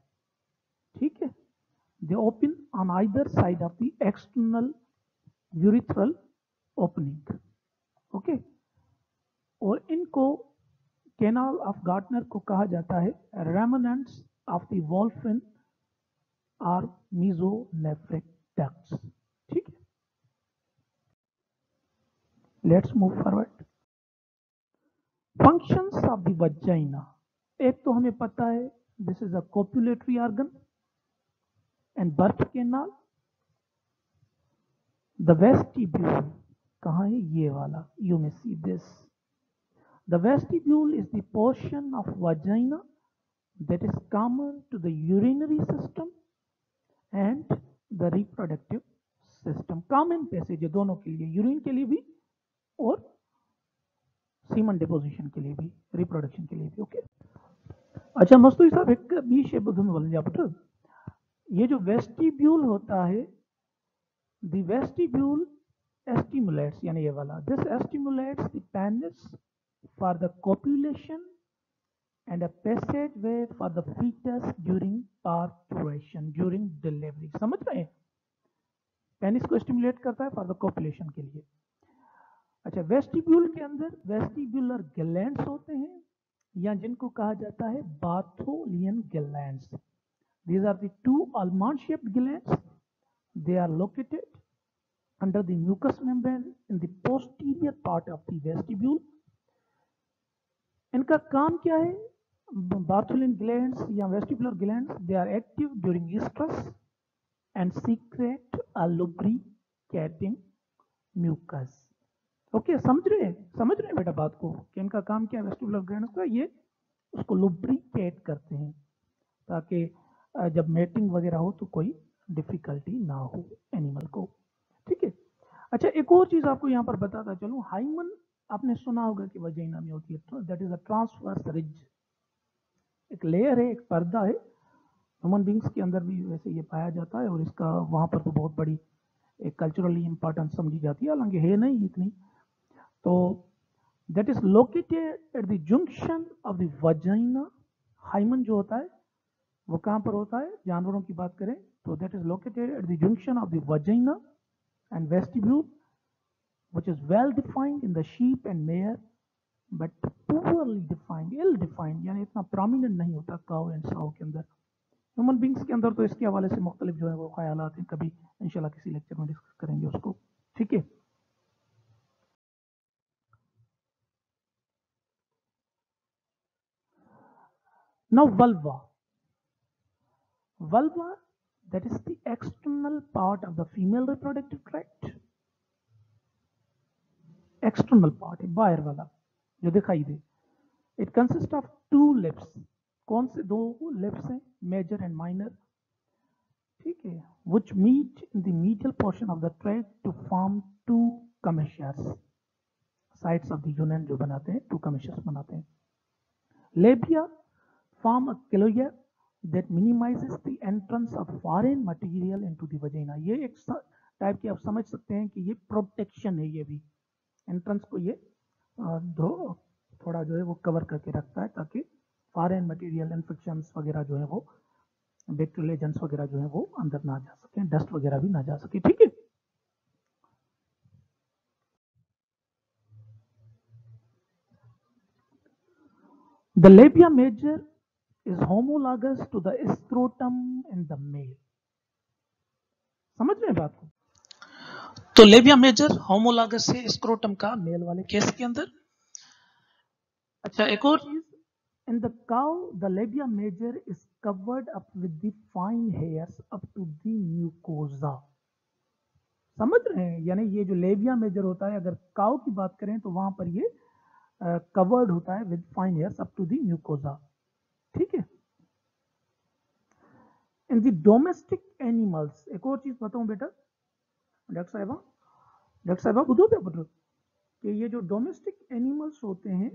ठीक है, they open on either side of the external urethral opening. Okay, और इनको canal of Gartner को कहा जाता है remnants of the वॉल्फिन और mesonephric ducts. ठीक है, let's move forward. Functions of the vagina. एक तो हमें पता है this is a copulatory organ and birth canal. The vestibule कहाँ है, ये वाला, you may see this. The vestibule is the portion of vagina that is common to the urinary system and the reproductive system. Common passage है दोनों के लिए, urine के लिए भी और सीमन डिपोजिशन के लिए भी, रिप्रोडक्शन के लिए भी. ओके, अच्छा मस्तूरी साहब एक बीच है बुधन बोल जा पुत्र. ये जो वेस्टिब्यूल होता है, द वेस्टिब्यूल एस्टिमुलेट्स, यानी ये वाला, this stimulates the penis for the copulation and a passageway for the fetus during parturition, during delivery. समझ रहे हैं, पेनिस को स्टिमुलेट करता है फॉर द कॉपुलेशन के लिए. अच्छा, वेस्टिब्यूल के अंदर वेस्टिब्यूलर ग्लैंड्स होते हैं या जिनको कहा जाता है Bartholin glands. These are the two almond shaped glands. They are located under the mucous membrane in the posterior part of the vestibule. इनका काम क्या है, बार्थोलियन ग्लैंड्स या vestibular glands, they are active during stress and secrete a lubricating mucus. Okay, समझ रहे हैं बेटा बात को कि इनका काम क्या है वेस्टिबुलर ग्लैंड्स का, ये उसको लुब्रिकेट करते हैं ताकि जब मेटिंग वगैरह हो तो कोई डिफिकल्टी ना हो एनिमल को. ठीक है, अच्छा एक और चीज आपको यहाँ पर बताता चलूं, हाइमन आपने सुना होगा कि वजाइना में होती है, that is a transverse ridge. एक लेयर है, एक पर्दा है, ह्यूमन बींग्स के अंदर भी वैसे ये पाया जाता है और इसका वहां पर तो बहुत बड़ी एक कल्चरली इंपॉर्टेंस समझी जाती है, हालांकि है नहीं इतनी. तो that is located at the junction of the vagina. Hymen जो होता है वो कहां पर होता है, जानवरों की बात करें तो that is located at the junction of the vagina and vestibule, which is well defined in the sheep and mare but poorly defined, ill defined, यानी इतना prominent नहीं होता cow and sow के अंदर. ह्यूमन बींग्स के अंदर तो इसके हवाले से मुख्तलिफ जो है वो ख्यालात हैं, कभी इंशाल्लाह किसी लेक्चर में डिस्कस करेंगे उसको. ठीक है, now vulva. Vulva, that is the external part of the female reproductive tract. External part है, बाहर वाला जो दिखाई दे. It consist of two lips. कौन से दो लिप्स हैं, मेजर एंड माइनर. ठीक है, which meet in the medial portion of the tract to form two commissures. Sides of the union जो बनाते हैं, टू कमेशियर्स बनाते हैं. Labia form a closure that minimises the entrance of foreign material into the vagina. ये एक type की आप समझ सकते हैं कि ये प्रोटेक्शन है, ये भी एंट्रेंस को ये थोड़ा जो है वो कवर करके रखता है ताकि फॉरेन मटेरियल, इन्फेक्शंस वगैरह जो है वो, बैक्टीरियल एजेंट्स वगैरह जो है वो अंदर ना जा सके, डस्ट वगैरह भी ना जा सके. ठीक है, the labia major is homologous to the scrotum in the male. समझ रहे हैं बात को. तो लेबिया मेजर होमोलॉगस है स्क्रोटम का मेल वाले केस के अंदर. अच्छा एक और चीज, in the cow the labia major is covered up with the fine hairs up to the mucosa. समझ रहे हैं, यानी ये जो लेबिया मेजर होता है, अगर काउ की बात करें तो वहां पर ये कवर्ड होता है with fine hairs up to the mucosa. ठीक है, इन द डोमेस्टिक एनिमल्स एक और चीज बताऊं बेटा, डॉक्टर साहबा बुझो पे बुझो कि ये जो डोमेस्टिक एनिमल्स होते हैं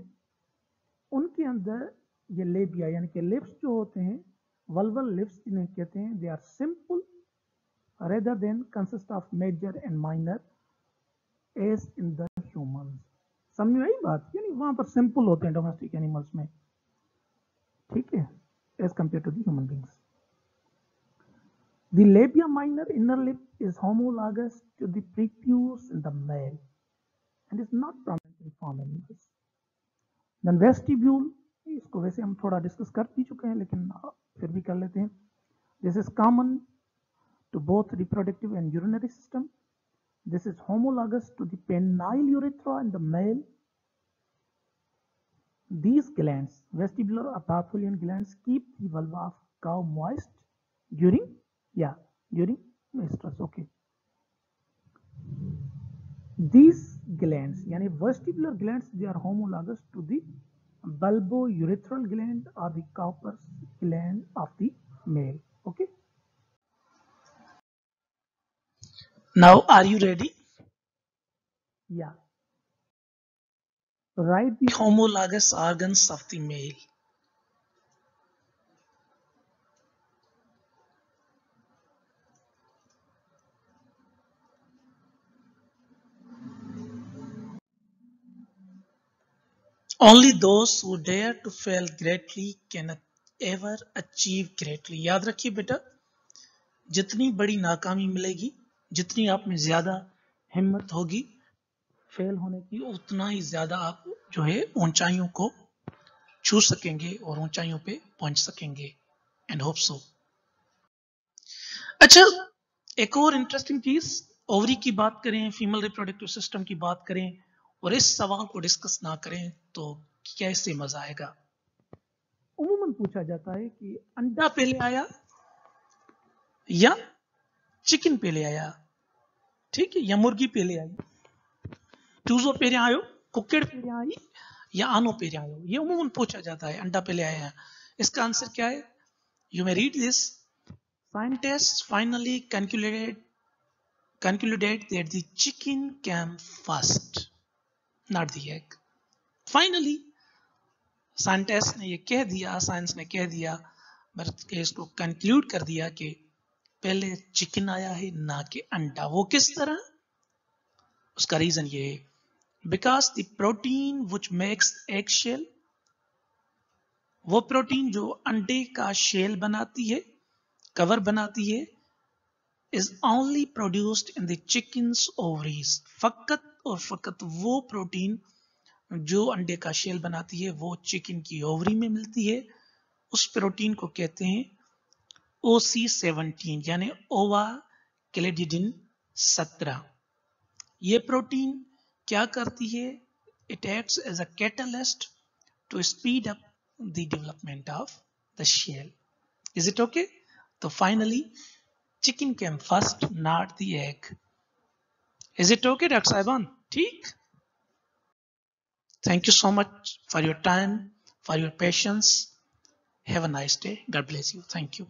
उनके अंदर ये लेबिया यानी कि लिप्स जो होते हैं, वल्वल लिप्स जिन्हें कहते हैं, they are simple rather than consist of major and minor as in the human. समझ में आई बात? यानी वहां पर सिंपल होते हैं डोमेस्टिक एनिमल्स में, ठीक है, as compare to the human beings. The labia minor inner lip is homologous to the prepuce in the male and is not prominently formed in animals. Then vestibule, इसको वैसे हम थोड़ा discuss कर भी चुके हैं लेकिन फिर भी कर लेते हैं। This is common to both reproductive and urinary system. This is homologous to the penile urethra in the male. These glands, vestibular or Bartholian glands, keep the vulva of cow moist during menstruation. Okay. These glands, yani vestibular glands, they are homologous to the bulbourethral gland or the Cowper's gland of the male. Okay. Now, are you ready? Yeah. Write the Homologous organs of the male. Only those who dare to fail greatly can ever achieve greatly. याद रखिए बेटा, जितनी बड़ी नाकामी मिलेगी, जितनी आप में ज्यादा हिम्मत होगी फेल होने की, उतना ही ज्यादा आप जो है ऊंचाइयों को छू सकेंगे और ऊंचाइयों पे पहुंच सकेंगे। And hope so. अच्छा, एक और इंटरेस्टिंग चीज, ओवरी की बात करें, फीमेल रिप्रोडक्टिव सिस्टम की बात करें और इस सवाल को डिस्कस ना करें तो कैसे मजा आएगा। उम्मूमन पूछा जाता है कि अंडा पहले आया या चिकन पहले आया, ठीक है, या मुर्गी पहले आई, चूजो पहले आयो, कुक्कड़ पहले आई या आनो पहले आयो, ये उम्मूमन पूछा जाता है, अंडा पहले आया। इसका आंसर क्या है? You may read this. Scientists finally concluded that the chicken came first, not the egg. Finally, scientist ने ये कह दिया, साइंस ने कह दिया, बल्कि इसको कंक्लूड कर दिया कि पहले चिकन आया है ना कि अंडा। वो किस तरह? उसका रीजन ये है, because the protein which makes egg shell, वो प्रोटीन जो अंडे का शेल बनाती है, कवर बनाती है, is only produced in the chicken's ovaries. फकत और फकत वो प्रोटीन जो अंडे का शेल बनाती है वो चिकन की ओवरी में मिलती है। उस प्रोटीन को कहते हैं OC17 यानी ओवा क्लेडिडिन 17। ये प्रोटीन क्या करती है? It acts as a catalyst to speed up the development of the shell. Is it okay? तो finally chicken came first, not the egg. Is it okay, Dr. Saiban? ठीक? Thank you so much for your time, for your patience. Have a nice day. God bless you. Thank you.